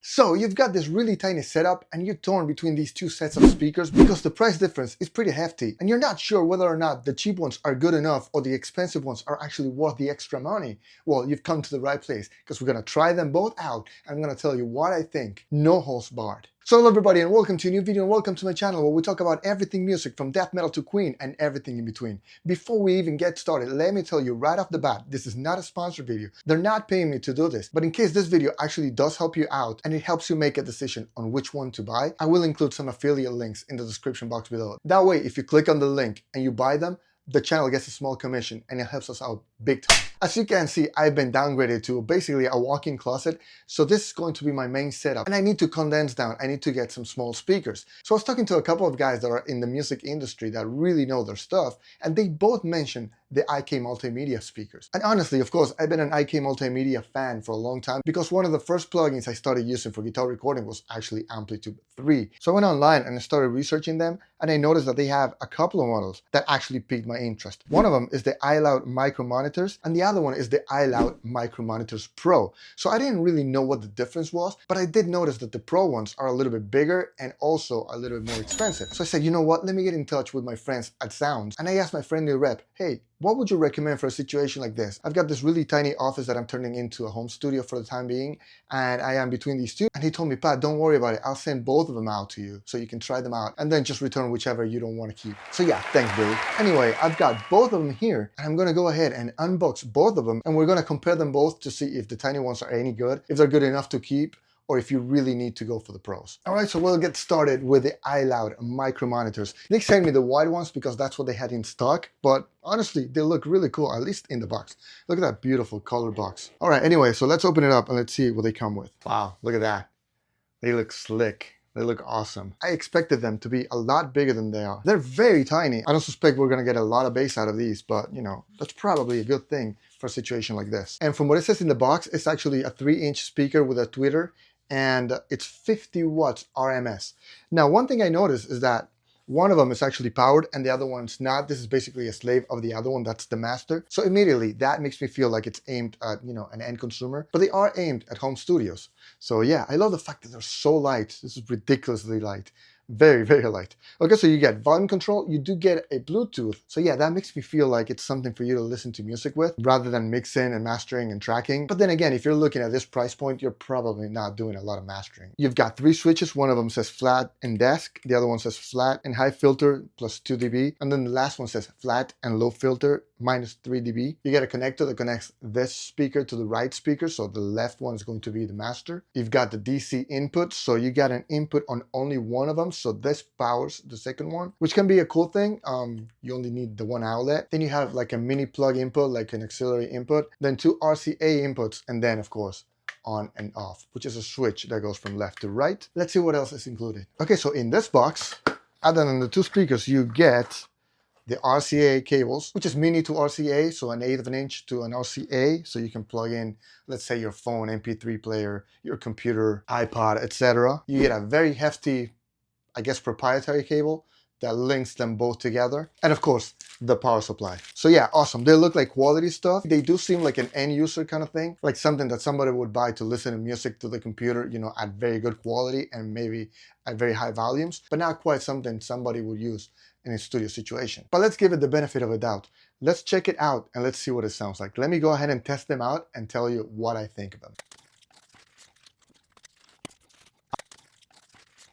So you've got this really tiny setup and you're torn between these two sets of speakers because the price difference is pretty hefty and you're not sure whether or not the cheap ones are good enough or the expensive ones are actually worth the extra money. Well, you've come to the right place because we're going to try them both out and I'm going to tell you what I think. No holds barred. So hello everybody and welcome to a new video and welcome to my channel where we talk about everything music from death metal to Queen and everything in between. Before we even get started, let me tell you right off the bat, this is not a sponsored video. They're not paying me to do this, but in case this video actually does help you out and it helps you make a decision on which one to buy, I will include some affiliate links in the description box below. That way, if you click on the link and you buy them, the channel gets a small commission and it helps us out big time. As you can see, I've been downgraded to basically a walk-in closet, so this is going to be my main setup and I need to condense down, I need to get some small speakers. So I was talking to a couple of guys that are in the music industry that really know their stuff and they both mentioned the IK Multimedia speakers. And honestly, of course, I've been an IK Multimedia fan for a long time because one of the first plugins I started using for guitar recording was actually Amplitude 3. So I went online and I started researching them and I noticed that they have a couple of models that actually piqued my interest. One of them is the iLoud micro monitors and the other one is the iLoud micro monitors Pro. So I didn't really know what the difference was, but I did notice that the Pro ones are a little bit bigger and also a little bit more expensive. So I said, you know what, let me get in touch with my friends at Sounds. And I asked my friendly rep, hey, what would you recommend for a situation like this? I've got this really tiny office that I'm turning into a home studio for the time being, and I am between these two. And he told me, Pat, don't worry about it. I'll send both of them out to you so you can try them out and then just return whichever you don't want to keep. So yeah, thanks, Billy. Anyway, I've got both of them here and I'm going to go ahead and unbox both of them and we're going to compare them both to see if the tiny ones are any good, if they're good enough to keep, or if you really need to go for the pros. All right, so we'll get started with the iLoud micro monitors. They sent me the white ones because that's what they had in stock, but honestly, they look really cool, at least in the box. Look at that beautiful color box. All right, anyway, so let's open it up and let's see what they come with. Wow, look at that. They look slick. They look awesome. I expected them to be a lot bigger than they are. They're very tiny. I don't suspect we're gonna get a lot of bass out of these, but you know, that's probably a good thing for a situation like this. And from what it says in the box, it's actually a 3-inch speaker with a tweeter and it's 50 watts RMS. Now, one thing I noticed is that one of them is actually powered and the other one's not. This is basically a slave of the other one, that's the master. So immediately that makes me feel like it's aimed at, you know, an end consumer, but they are aimed at home studios. So yeah, I love the fact that they're so light. This is ridiculously light. Very, very light. Okay, so you get volume control, you do get a Bluetooth. So yeah, that makes me feel like it's something for you to listen to music with rather than mixing and mastering and tracking. But then again, if you're looking at this price point, you're probably not doing a lot of mastering. You've got 3 switches. One of them says flat and desk. The other one says flat and high filter plus 2 dB. And then the last one says flat and low filter minus 3 dB. You get a connector that connects this speaker to the right speaker. So the left one is going to be the master. You've got the DC input. So you got an input on only one of them. So this powers the second one, which can be a cool thing. You only need the one outlet. Then you have like a mini plug input, like an auxiliary input, then 2 RCA inputs, and then of course, on and off, which is a switch that goes from left to right. Let's see what else is included. Okay, so in this box, other than the 2 speakers, you get the RCA cables, which is mini to RCA, so an 1/8 of an inch to an RCA, so you can plug in, let's say, your phone, MP3 player, your computer, iPod, etc. You get a very hefty, I guess, proprietary cable that links them both together. And of course, the power supply. So yeah, awesome. They look like quality stuff. They do seem like an end user kind of thing, like something that somebody would buy to listen to music to the computer, you know, at very good quality and maybe at very high volumes, but not quite something somebody would use in a studio situation. But let's give it the benefit of a doubt. Let's check it out and let's see what it sounds like. Let me go ahead and test them out and tell you what I think of them.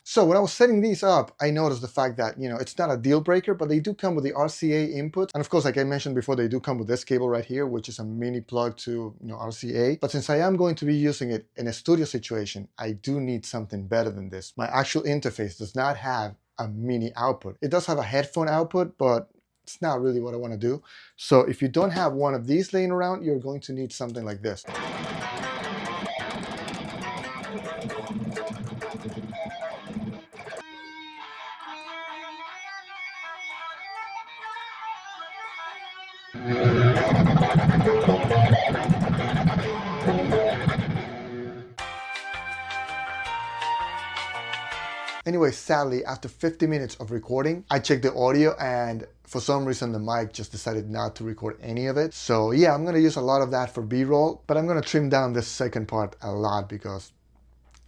So when I was setting these up, I noticed the fact that, you know, it's not a deal breaker, but they do come with the RCA input. And of course, like I mentioned before, they do come with this cable right here, which is a mini plug to, you know, RCA. But since I am going to be using it in a studio situation, I do need something better than this. My actual interface does not have a mini output. It does have a headphone output, but it's not really what I want to do. So if you don't have one of these laying around, you're going to need something like this. Anyway, sadly, after 50 minutes of recording, I checked the audio and for some reason the mic just decided not to record any of it. So yeah, I'm gonna use a lot of that for B-roll, but I'm gonna trim down this second part a lot because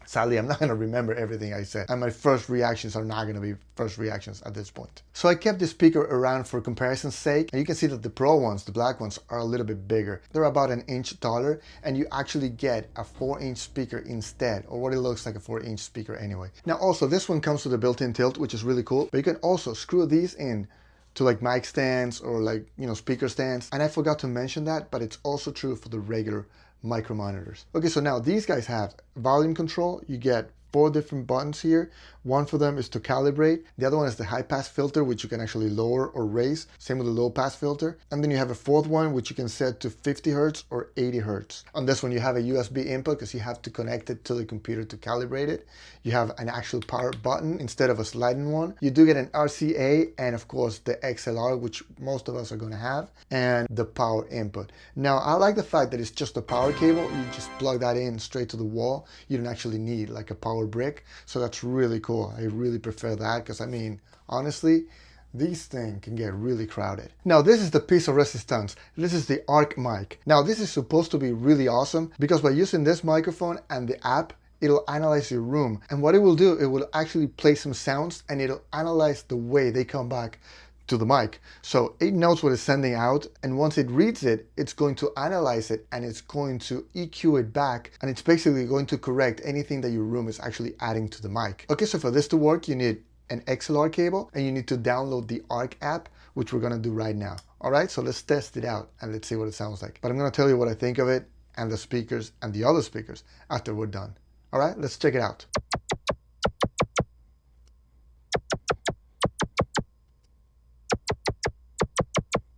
Sadly, I'm not going to remember everything I said, and my first reactions are not going to be first reactions at this point. So I kept this speaker around for comparison's sake, and you can see that the Pro ones, the black ones, are a little bit bigger. They're about an inch taller, and you actually get a 4-inch speaker instead, or what it looks like a 4-inch speaker anyway. Now also, this one comes with a built-in tilt, which is really cool, but you can also screw these in to like mic stands or like, speaker stands. And I forgot to mention that, but it's also true for the regular micro monitors. Okay, so now these guys have volume control. You get 4 different buttons here. One for them is to calibrate. The other one is the high pass filter, which you can actually lower or raise. Same with the low pass filter. And then you have a 4th one, which you can set to 50 hertz or 80 hertz. On this one, you have a USB input because you have to connect it to the computer to calibrate it. You have an actual power button instead of a sliding one. You do get an RCA and of course the XLR, which most of us are going to have, and the power input. Now, I like the fact that it's just a power cable. You just plug that in straight to the wall. You don't actually need like a power brick. So that's really cool. I really prefer that because, I mean, honestly, these things can get really crowded. Now, this is the piece of resistance. This is the ARC mic. Now, this is supposed to be really awesome because by using this microphone and the app, it'll analyze your room. And what it will do, it will actually play some sounds and it'll analyze the way they come back to the mic. So it knows what it's sending out, and once it reads it, it's going to analyze it and it's going to EQ it back, and it's basically going to correct anything that your room is actually adding to the mic. Okay, so for this to work, you need an XLR cable and you need to download the ARC app, which we're gonna do right now. All right, so let's test it out and let's see what it sounds like. But I'm gonna tell you what I think of it and the speakers and the other speakers after we're done. All right, let's check it out.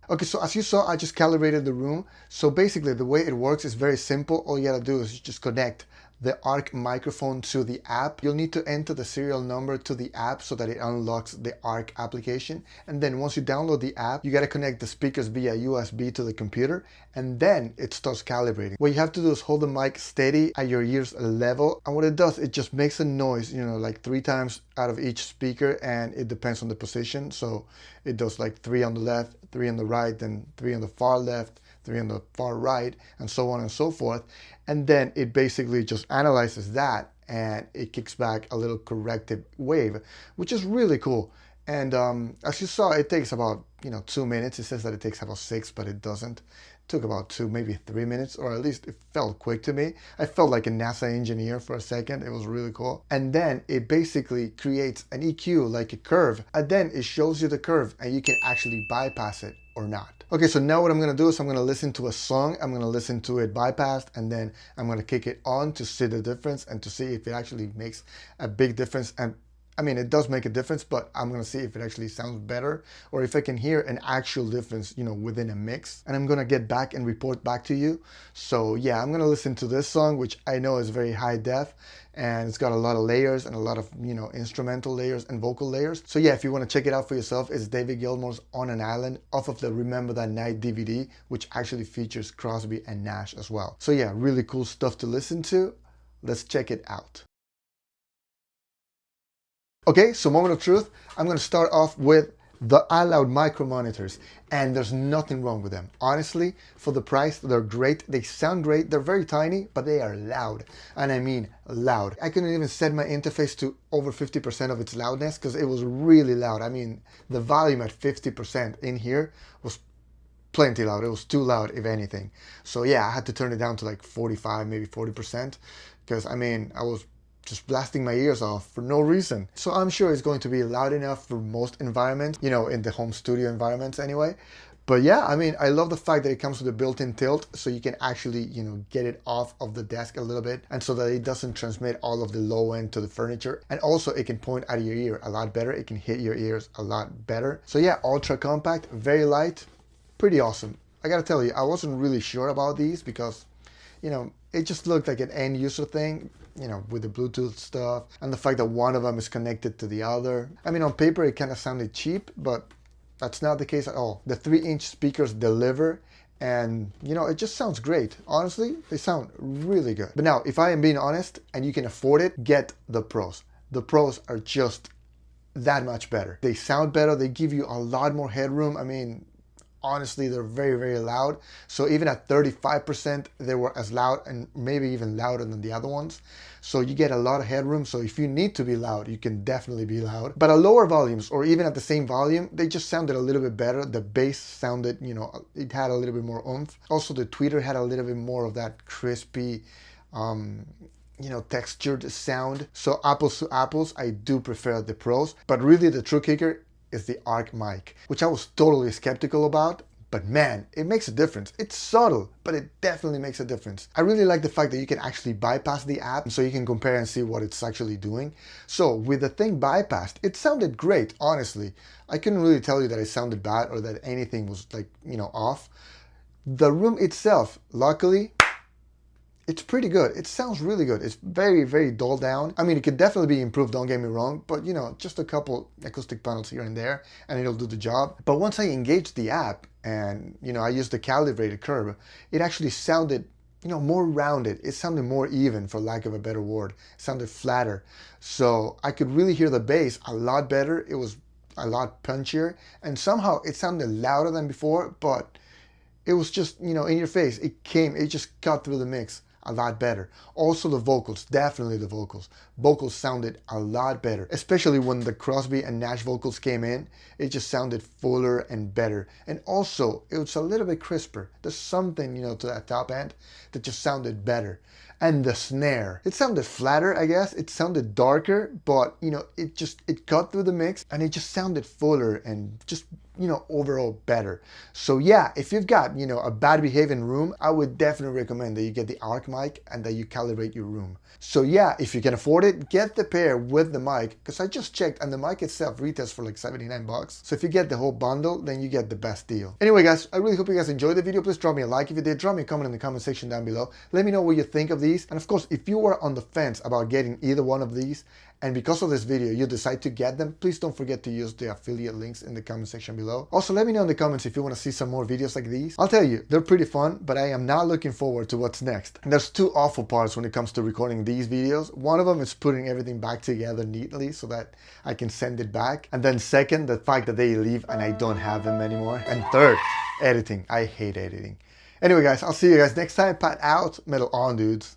Okay, so as you saw, I just calibrated the room. So basically the way it works is very simple. All you gotta do is just connect the ARC microphone to the app. You'll need to enter the serial number to the app so that it unlocks the ARC application. And then once you download the app, you gotta connect the speakers via USB to the computer, and then it starts calibrating. What you have to do is hold the mic steady at your ears level. And what it does, it just makes a noise, like 3 times out of each speaker, and it depends on the position. So it does like 3 on the left, 3 on the right, then 3 on the far left, 3 on the far right, and so on and so forth. And then it basically just analyzes that and it kicks back a little corrective wave, which is really cool. And as you saw, it takes about 2 minutes. It says that it takes about 6, but it doesn't. It took about 2, maybe 3 minutes, or at least it felt quick to me. I felt like a NASA engineer for a second. It was really cool. And then it basically creates an EQ, like a curve, and then it shows you the curve and you can actually bypass it or not. Okay, so now what I'm gonna do is I'm gonna listen to a song, I'm gonna listen to it bypassed, and then I'm gonna kick it on to see the difference and to see if it actually makes a big difference. And I mean, it does make a difference, but I'm gonna see if it actually sounds better or if I can hear an actual difference, within a mix. And I'm gonna get back and report back to you. So yeah, I'm gonna listen to this song, which I know is very high def, and it's got a lot of layers and a lot of, instrumental layers and vocal layers. So yeah, if you wanna check it out for yourself, it's David Gilmour's On an Island off of the Remember That Night DVD, which actually features Crosby and Nash as well. So yeah, really cool stuff to listen to. Let's check it out. Okay, so moment of truth, I'm gonna start off with the iLoud micro monitors, and there's nothing wrong with them. Honestly, for the price, they're great. They sound great. They're very tiny, but they are loud, and I mean loud. I couldn't even set my interface to over 50% of its loudness because it was really loud. I mean, the volume at 50% in here was plenty loud. It was too loud, if anything. So yeah, I had to turn it down to like 45, maybe 40%, because I mean, I was just blasting my ears off for no reason. So I'm sure it's going to be loud enough for most environments, in the home studio environments anyway. But yeah, I mean, I love the fact that it comes with a built-in tilt, so you can actually, get it off of the desk a little bit, and so that it doesn't transmit all of the low end to the furniture. And also it can point at your ear a lot better. It can hit your ears a lot better. So yeah, ultra compact, very light, pretty awesome. I gotta tell you, I wasn't really sure about these because, it just looked like an end user thing, with the Bluetooth stuff and the fact that one of them is connected to the other. I mean, on paper, it kind of sounded cheap, but that's not the case at all. The 3-inch speakers deliver, and it just sounds great. Honestly, they sound really good. But now, if I am being honest and you can afford it, get the Pros. The Pros are just that much better. They sound better. They give you a lot more headroom. I mean, honestly, they're very, very loud. So even at 35%, they were as loud and maybe even louder than the other ones. So you get a lot of headroom. So if you need to be loud, you can definitely be loud. But at lower volumes or even at the same volume, they just sounded a little bit better. The bass sounded, it had a little bit more oomph. Also, the tweeter had a little bit more of that crispy, textured sound. So apples to apples, I do prefer the Pros. But really the true kicker is the Arc mic, which I was totally skeptical about. But man, it makes a difference. It's subtle, but it definitely makes a difference. I really like the fact that you can actually bypass the app so you can compare and see what it's actually doing. So with the thing bypassed, it sounded great, honestly. I couldn't really tell you that it sounded bad or that anything was off. The room itself, luckily, it's pretty good. It sounds really good. It's very, very dulled down. I mean, it could definitely be improved, don't get me wrong, but just a couple acoustic panels here and there and it'll do the job. But once I engaged the app and, I used the calibrated curve, it actually sounded, more rounded. It sounded more even, for lack of a better word. It sounded flatter. So I could really hear the bass a lot better. It was a lot punchier and somehow it sounded louder than before, but it was just, in your face. It just cut through the mix a lot better. Also the vocals, definitely the vocals. Vocals sounded a lot better, especially when the Crosby and Nash vocals came in. It just sounded fuller and better. And also, it was a little bit crisper. There's something, to that top end that just sounded better. And the snare, it sounded flatter, I guess. It sounded darker, but, it cut through the mix and it just sounded fuller and just, overall better. So yeah, if you've got, a bad behaving room, I would definitely recommend that you get the Arc mic and that you calibrate your room. So yeah, if you can afford it, get the pair with the mic, because I just checked and the mic itself retails for like 79 bucks. So if you get the whole bundle, then you get the best deal. Anyway guys, I really hope you guys enjoyed the video. Please drop me a like if you did. Drop me a comment in the comment section down below. Let me know what you think of these. And of course, if you are on the fence about getting either one of these, and because of this video you decide to get them, please don't forget to use the affiliate links in the comment section below. Also, let me know in the comments if you want to see some more videos like these. I'll tell you, they're pretty fun, but I am not looking forward to what's next. And there's two awful parts when it comes to recording these videos. One of them is putting everything back together neatly so that I can send it back. And then second, the fact that they leave and I don't have them anymore. And third, editing. I hate editing. Anyway guys, I'll see you guys next time. Pat out, metal on dudes.